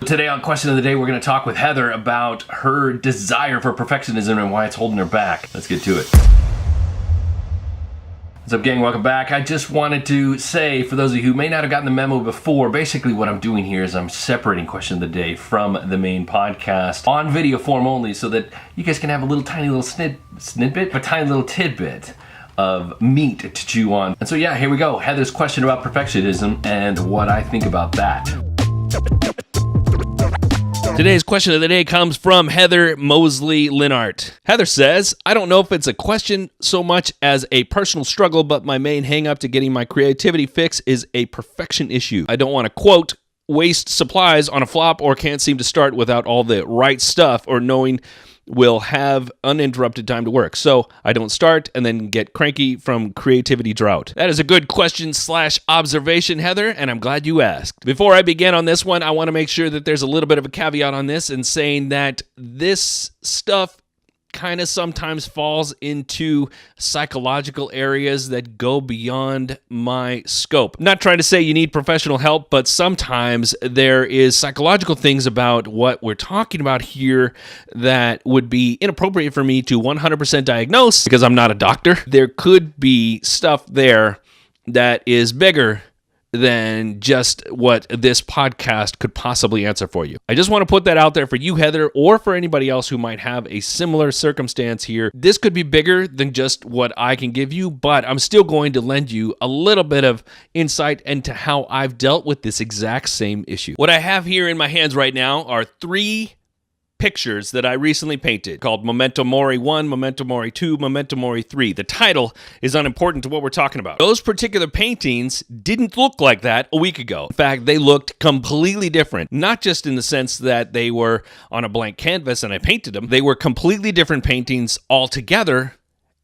Today on Question of the Day, we're going to talk with Heather about her desire for perfectionism and why it's holding her back. Let's get to it. What's up, gang? Welcome back. I just wanted to say, for those of you who may not have gotten the memo before, basically what I'm doing here is I'm separating Question of the Day from the main podcast on video form only so that you guys can have a little tiny little snippet, a tiny little tidbit of meat to chew on. And so yeah, here we go. Heather's question about perfectionism and what I think about that. Today's question of the day comes from Heather Mosley Linhart. Heather says, I don't know if it's a question so much as a personal struggle, but my main hang-up to getting my creativity fix is a perfection issue. I don't want to, quote, waste supplies on a flop or can't seem to start without all the right stuff or knowing will have uninterrupted time to work. So I don't start and then get cranky from creativity drought. That is a good question/observation, Heather, and I'm glad you asked. Before I begin on this one, I want to make sure that there's a little bit of a caveat on this in saying that this stuff kind of sometimes falls into psychological areas that go beyond my scope. I'm not trying to say you need professional help, but sometimes there is psychological things about what we're talking about here that would be inappropriate for me to 100% diagnose because I'm not a doctor. There could be stuff there that is bigger than just what this podcast could possibly answer for you. I just want to put that out there for you, Heather, or for anybody else who might have a similar circumstance here. This could be bigger than just what I can give you, but I'm still going to lend you a little bit of insight into how I've dealt with this exact same issue. What I have here in my hands right now are 3 pictures that I recently painted called Memento Mori 1, Memento Mori 2, Memento Mori 3. The title is unimportant to what we're talking about. Those particular paintings didn't look like that a week ago. In fact, they looked completely different, not just in the sense that they were on a blank canvas and I painted them. They were completely different paintings altogether,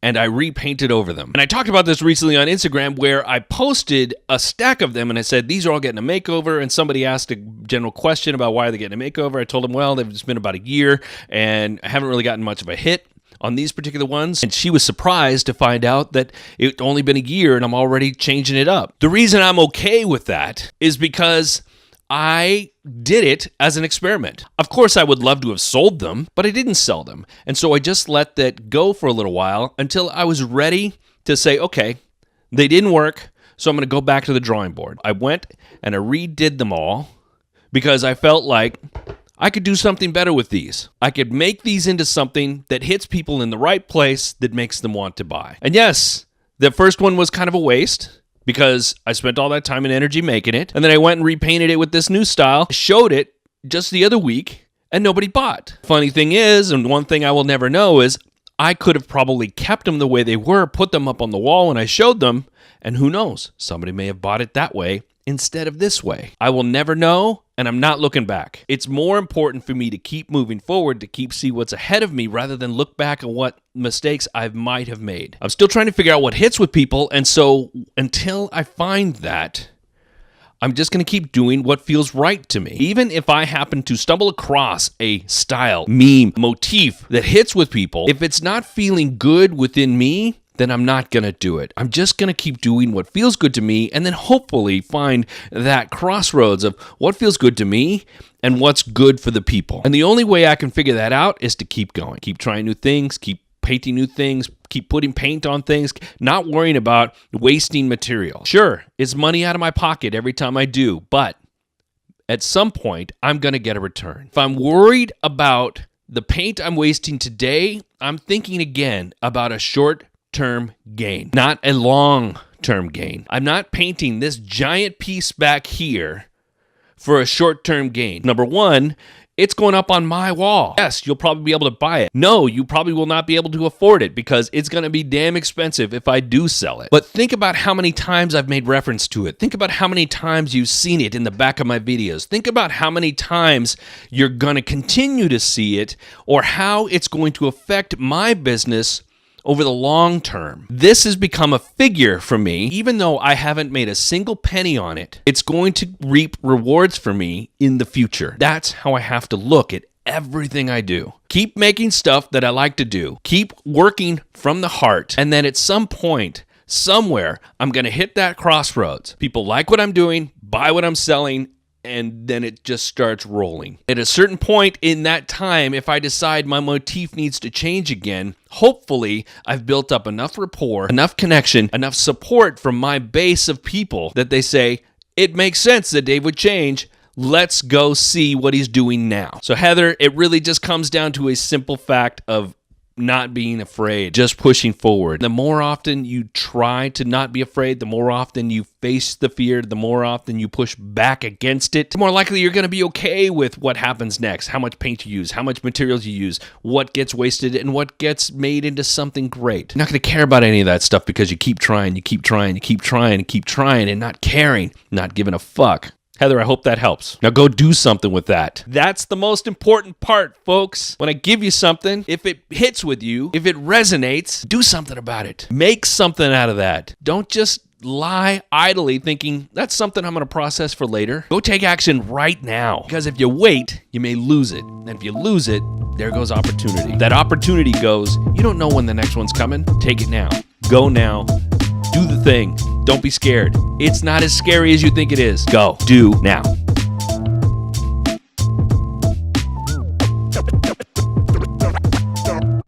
and I repainted over them. And I talked about this recently on Instagram where I posted a stack of them and I said, these are all getting a makeover. And somebody asked a general question about why are they getting a makeover. I told them, well, they've just been about a year and I haven't really gotten much of a hit on these particular ones. And she was surprised to find out that it's only been a year and I'm already changing it up. The reason I'm okay with that is because I did it as an experiment. Of course, I would love to have sold them, but I didn't sell them. And so I just let that go for a little while until I was ready to say, okay, they didn't work, so I'm going to go back to the drawing board. I went and I redid them all because I felt like I could do something better with these. I could make these into something that hits people in the right place that makes them want to buy. And yes, the first one was kind of a waste, because I spent all that time and energy making it, and then I went and repainted it with this new style, showed it just the other week, and nobody bought. Funny thing is, and one thing I will never know is, I could have probably kept them the way they were, put them up on the wall when I showed them, and who knows, somebody may have bought it that way instead of this way. I will never know, and I'm not looking back. It's more important for me to keep moving forward, to keep see what's ahead of me rather than look back at what mistakes I might have made. I'm still trying to figure out what hits with people, and so until I find that, I'm just going to keep doing what feels right to me. Even if I happen to stumble across a style, meme, motif that hits with people, if it's not feeling good within me, then I'm not going to do it. I'm just going to keep doing what feels good to me and then hopefully find that crossroads of what feels good to me and what's good for the people. And the only way I can figure that out is to keep going. Keep trying new things, keep painting new things, keep putting paint on things, not worrying about wasting material. Sure, it's money out of my pocket every time I do, but at some point, I'm going to get a return. If I'm worried about the paint I'm wasting today, I'm thinking again about a short-term gain, not a long-term gain. I'm not painting this giant piece back here for a short-term gain. Number one, it's going up on my wall. Yes, you'll probably be able to buy it. No, you probably will not be able to afford it because it's going to be damn expensive if I do sell it. But think about how many times I've made reference to it. Think about how many times you've seen it in the back of my videos. Think about how many times you're going to continue to see it or how it's going to affect my business over the long term. This has become a figure for me. Even though I haven't made a single penny on it, it's going to reap rewards for me in the future. That's how I have to look at everything I do. Keep making stuff that I like to do. Keep working from the heart. And then at some point, somewhere, I'm going to hit that crossroads. People like what I'm doing, buy what I'm selling, and then it just starts rolling. At a certain point in that time, if I decide my motif needs to change again, hopefully I've built up enough rapport, enough connection, enough support from my base of people that they say, it makes sense that Dave would change. Let's go see what he's doing now. So Heather, it really just comes down to a simple fact of not being afraid, just pushing forward. The more often you try to not be afraid, the more often you face the fear, the more often you push back against it, the more likely you're going to be okay with what happens next, how much paint you use, how much materials you use, what gets wasted, and what gets made into something great. You're not going to care about any of that stuff because you keep trying, and not caring, not giving a fuck. Heather, I hope that helps. Now go do something with that. That's the most important part, folks. When I give you something, if it hits with you, if it resonates, do something about it. Make something out of that. Don't just lie idly thinking, that's something I'm going to process for later. Go take action right now. Because if you wait, you may lose it. And if you lose it, there goes opportunity. That opportunity goes, you don't know when the next one's coming. Take it now. Go now. Do the thing. Don't be scared. It's not as scary as you think it is. Go. Do now.